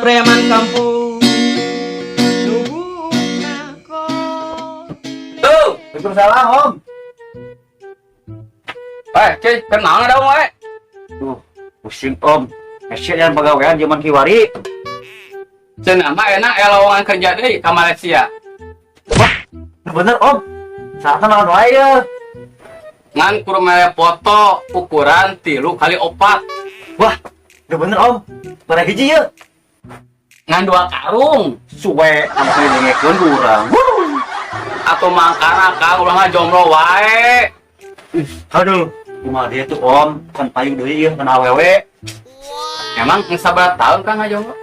preman kampung. Nunggu nako. Tuh, Waalaikumsalam Om. Cuy, kenal nggak dong, Tuh, pusing Om. Mesir yang pegawaian zaman kiwari. Cenah mah enak lowongan kerja deh ke Malaysia. Bener Om. Saat naon wae ya. Ngan kudu mere foto ukuran 3x4. Wah, udah bener Om. Pada hiji ya. Ngan 2 karung. Suwe sampai dengekeun urang. Atau mangkana kang ulah ngajomblo wae. Aduh, kumaha dia tuh Om, kan payu deui ieu kan awewe. Emang sabar tahun kang ngajomblo?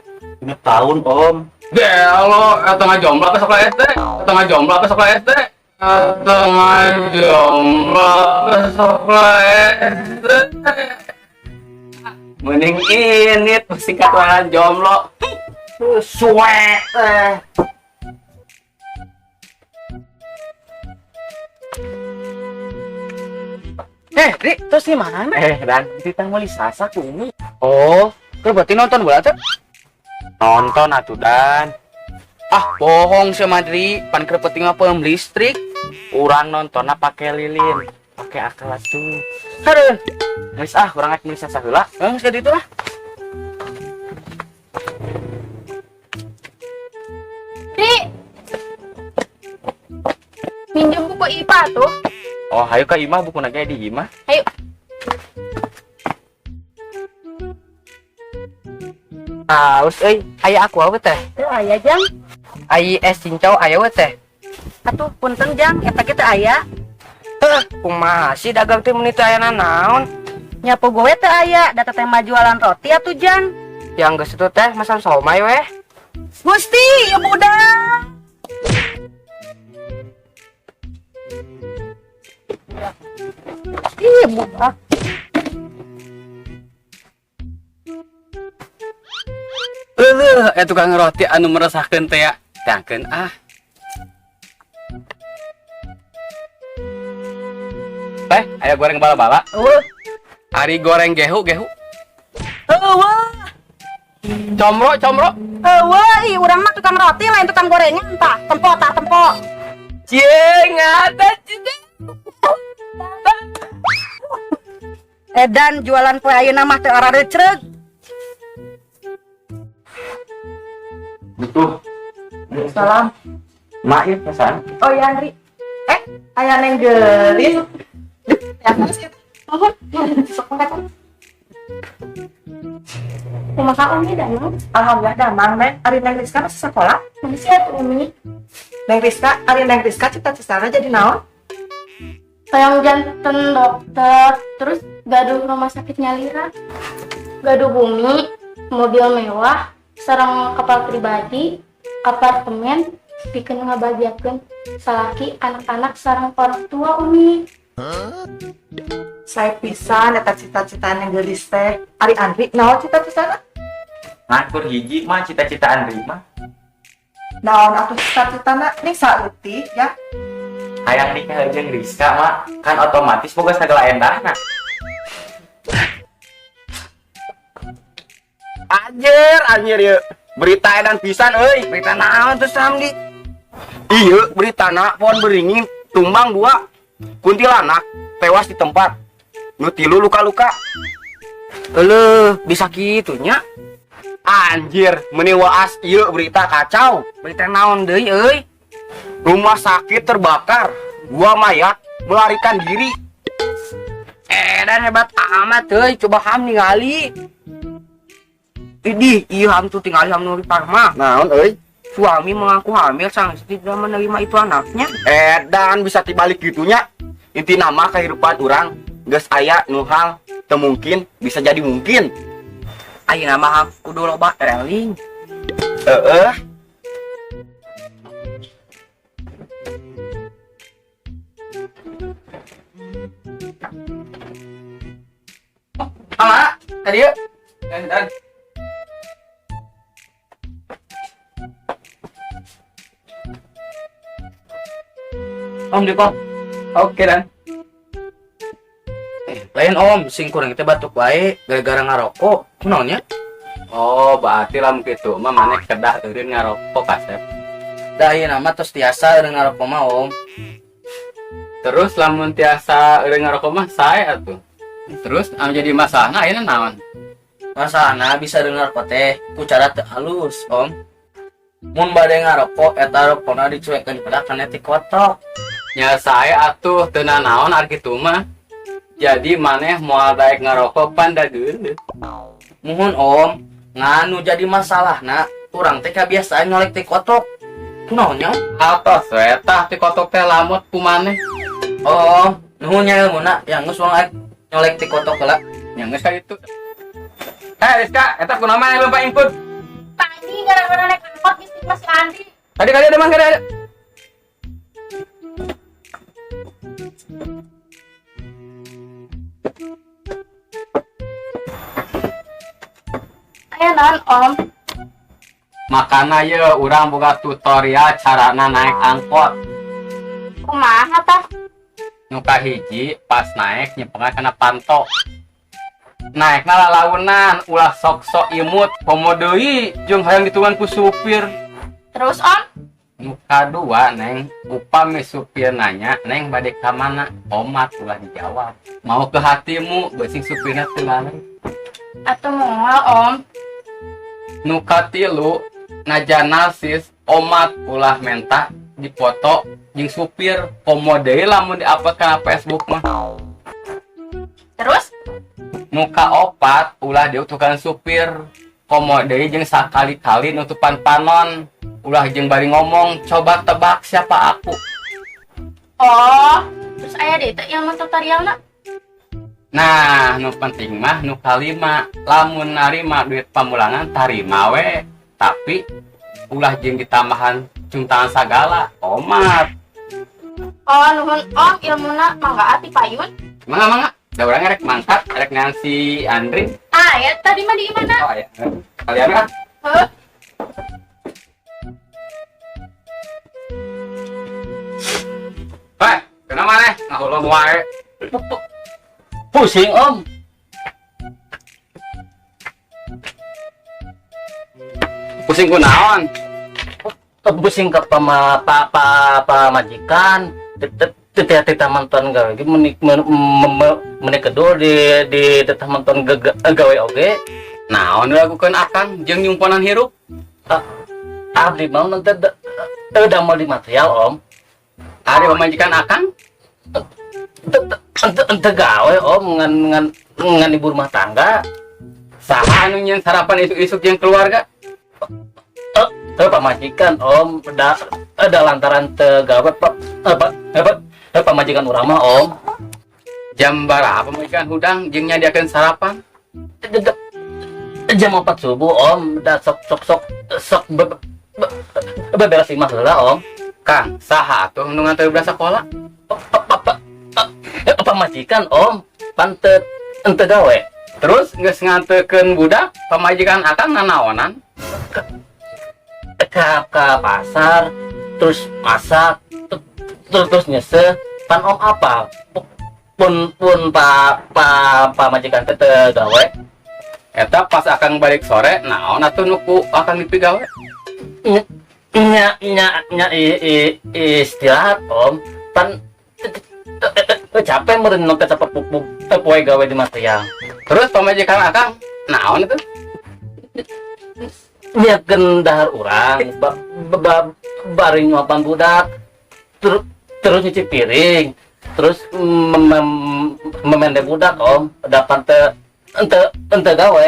5 tahun Om. Delo, eta ngajomblo ke sekolah SD. Eta ngajomblo ke sekolah SD. Eta ngajomblo ke sekolah SD. Mending ini singkat wae jomblo. Suwe teh. Rik, terus di mana? Dan kita mau lisasa kumi. Oh, berarti nonton bola tuh? Nonton atuh Dan. Ah, bohong sih Madri, pan kepeting apa listrik? Urang nontonnya pakai lilin, pakai akal tuh. Aduh, Guys kurang ngek lisasa heula. jadi itu lah. Ri, minjem buku IPA tuh. Oh, hayu ka imah buku nage di imah. Ayo. Aus, aya aku awe teh. Tuh aya jang. Ai es cincau aya we teh. Atuh punten jang, eta kita aya. Kumaha sih dagang teh menit aya naon? Nyapu gue teh aya, data teh mah jualan roti atuh jang. Yang geus itu teh masan somai weh. Gusti, ya budak. Ih, budak. Tukang roti anu meresahkeun teh ya. Tangkeun ah. Aya goreng bala-bala. Ari goreng gehu. Wah. Comro. Wah, ih urang mah tukang roti lain tukang gorengan tah. Tempo. Cieng ada cideng. Edan jualan poe ayeuna mah teu ora recreg. Betul. Salam. Maif pesan. Oh ya, Andri. Aya neng gelis. Ya, sih. Sok ngangkat. Kumaha Umi damang? Alhamdulillah damang, Neng. Ari Neng Rizka masih sekolah? Masih atuh Umi. Neng Rizka cita-citana jadi naon? Sayang janten dokter, terus gaduh rumah sakit nyalira, gaduh bumi, mobil mewah, sareng kapal pribadi, apartemen, bikin ngabagiakeun salaki anak-anak sareng orang tua Umi. Saya pisan eta cita-cita Neng gelis teh. Ari Andri naon cita-citana? Ngakur hiji mah cita-cita Andri mah. Naon atuh cita-citana? Ning saueuti ya. Hayang nikah jeung Rizka mah kan otomatis boga sagala endahna. Anjir ya. Berita edan pisan euy. Berita naon tuh Samdi? Iya, beritana pohon beringin tumbang 2. Kuntilanak tewas di tempat. Nu 3 luka-luka. Bisa gitunya. Anjir, meni waas ieu berita kacau. Berita naon deui euy? Rumah sakit terbakar. 2 mayat melarikan diri. Dan hebat amat euy, coba ham ningali. Idih, ieu ham tuh tinggal ham nu Parma. Naon euy? Suami mengaku hamil sang istri tidak menerima itu anaknya. Dan bisa dibalik gitunya. Inti nama kehidupan orang geus aya nu hal teu mungkin bisa jadi mungkin. Ayeuna mah kudu loba eling. Ala, tadi ya. Dan. Om di kok. Oke dan. Lain Om, sing kurang kita batuk baik gara-gara ngarokok. Kunaonnya? Oh, berarti lamun kitu mah maneh kedah eureun ngarokok kasep. Da ieu nama tos tiasa eureun ngarokok mah Om. Terus lamun tiasa eureun ngarokok mah sae atuh. Terus anu jadi masalahna ayeuna naon? Masalahna bisa eureun ngarokok teh ku cara teu halus Om. Mun bade ngarokok eta rokokna dicuekeun pada kana ti kotok. Nya sae atuh teu naon ari kitu mah. Jadi maneh moal daek ngarokok panda geuleuh. Muhun Om, nganu jadi masalahna urang teh kabiasaan nyolek ti kotok. Kunaonnya? Atos we tah ti kotok teh lamut ku maneh. Oh, nuhun nya ilmuna yang geus wong nyolek ti kotok heula. Nya geus ka itu. Rizka, eta kunaon mah lupa input. Tadi gara-gara naik angkot di Mas Andri. Tadi kali ada mangga ada. Aya naon Om? Makana ye urang boga tutorial carana naik angkot. Kumaha tah? Nu kahiji pas naik nyepengan kana panto. Naikna lalaunan ulah sok-sok imut komo deui jeung hayang dituan ku supir. Terus Om? Nu kadua neng upami supir nanya neng bade ka mana? Omat ulah dijawab. Mau ke hatimu beuing supirna teu lalai. Atuh moal Om. Nu katilu najan narsis omat ulah menta dipoto jeung supir komo deui lamun di-upload kana Facebook mah. Terus? Nu kaopat ulah diutuhkan supir komo deui jeung sakali-kali nutupan panon ulah jeung bari ngomong coba tebak siapa aku. Oh, terus aya deui teh ilmu tutorialna? Nah, nu penting mah nu kalima lamun narima duit pamulangan tarima we tapi ulah jeung ditambahan cuntangan sagala omat. Oh, nuhun Om, ilmuna mangga ati payun. Mangga da urang rek mangkat rek Nancy Andri. Ah, ya tadi mah di mana? Oh ya. Kalian kan? Heuh. Hei, kenapa maneh? Ngahulun wae. Pusing Om. Pusing ku naon? Pusing ke majikan. Tete tamanton gawe ge menik kedua di tamanton gawe oge. Naon dilakukeun akang jeung nyumponan hirup? Abdi mau nanti damel di material Om. Ari pamajikan akang? Ente gawe Om ngan ibu rumah tangga. Saha anu nyeun sarapan isuk-isuk jeung keluarga? Pamajikan Om ada lantaran tegawe pamajikan urang mah Om. Jam berapa pamajikan hudang jeung nyadiakeun sarapan? Jam 4 subuh Om, da sok beberes imah heula Om. Kang, saha atuh nu nganter beras sekolah? Pamajikan Om, pantet ente gawe. Terus geus ngantekeun budak pamajikan akang nanaonan? Ke pasar, terus masak, terus nyese, pan Om apa? Pun majikan teh gawe. Eta pas akang balik sore, naon atuh nuku akang dipigawe? Nya istirahat Om, pan capek meureun nu teh poe gawe di material. Terus pamajikan akang naon itu? Nyiapkeun dahar urang, bari nyuapan budak, terus nyuci piring, terus memende budak Om, dapan ente gawe.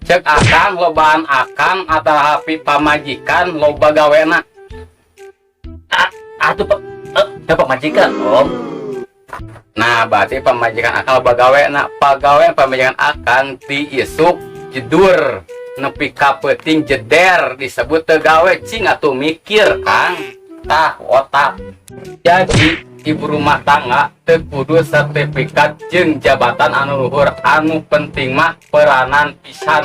Cek akang lobaan akang atau hapi pamajikan loba gawena. Atuh pamajikan Om. Nah, berarti pamajikan akang loba gawena, pagawe pamajikan akang ti isuk jedur nepi ka peuting jeder disebut teu gawe cing atuh mikir Kang. Tah otak. Jadi ibu rumah tangga teu kudu sertifikat jeung jabatan anu luhur, anu penting mah peranan pisan.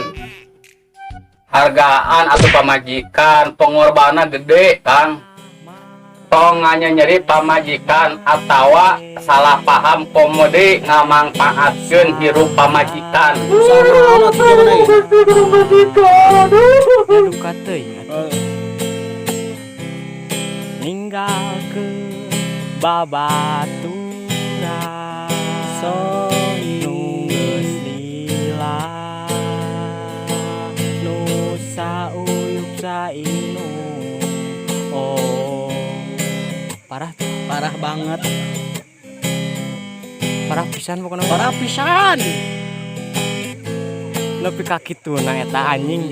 Hargaan atau pamajikan pengorbanan gede Kang. tong nyeri pamajikan atawa salah paham komode ngamangpaatkeun hirup pamajikan. Duka teuing ninggalkeun babaturan nu geus lila nu sauyuk sainu. Oh, parah banget, parah pisan pokoknya, parah pisan. Nepi ka kituna eta anjing.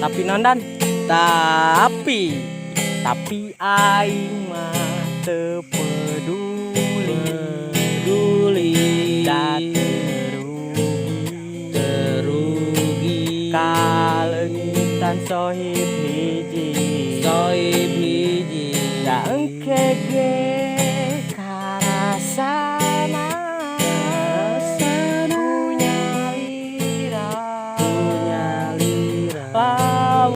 Tapi nondan, tapi aing mah teu peduli da terugi kalengitan sohib hiji da engke ge